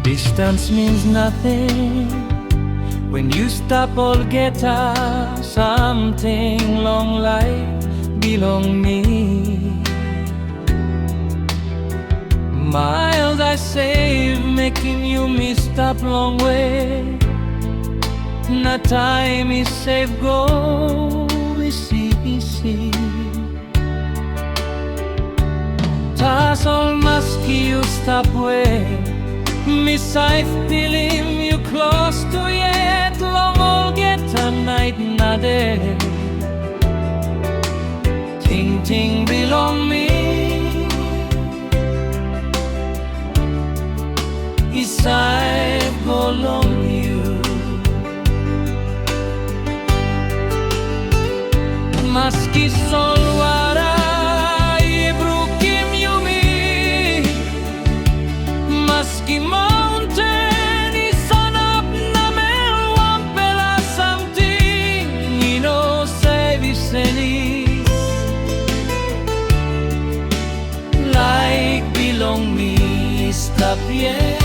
Distance means nothing when you stop altogether. Something long life belong me. Miles I save, making you me stop long way. Na time is save go, we see. Tas all maski you stop way. Me safe feeling you close to yet. Long all get a night na day. Ting belong me. Safe belong you. Maski solwara ibrukim yumi. Maski mountain isanap na melwam pela something. Ino save senis like belong me. Stop yeah.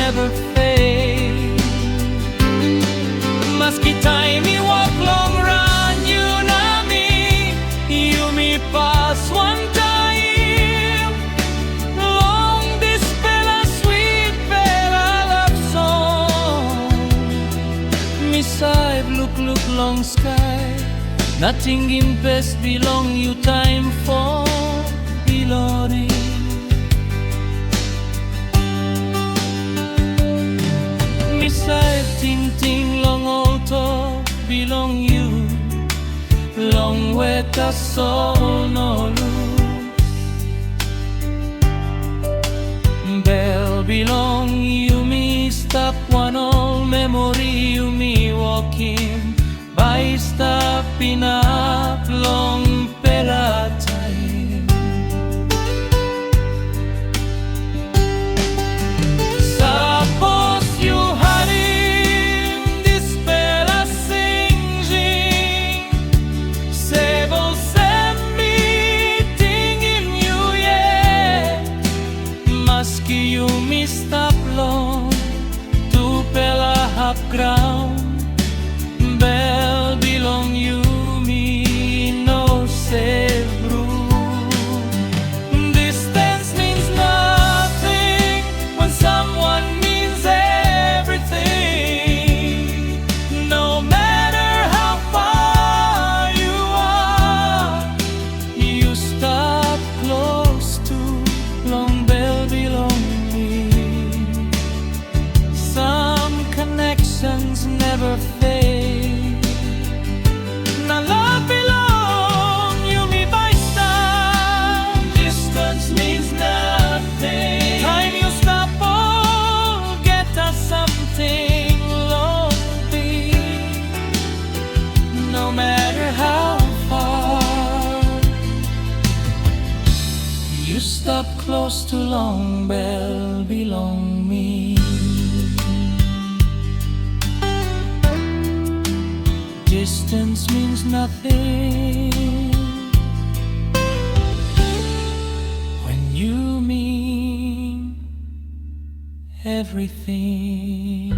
Never fade. Maski time you walk long run, you know me. You me pass one time. Long this bella sweet bella love song. Me side look long sky. Nothing in best belong you time for belonging. Ting long alto belong you. Long with the soul no lose. Bell belong you me. Stop one all memory you me walking by stopping up long pela time. Suppose you had you me stop long to pela half ground. Bell belong you me no save room. Distance means nothing when someone means everything. No matter how far you are, you stop close to long bell belong. Never fade. Now love belong you me by star. Distance means nothing. Time you stop all get us something lonely. No matter how far you stop close to long bell belong me. Distance means nothing when you mean everything.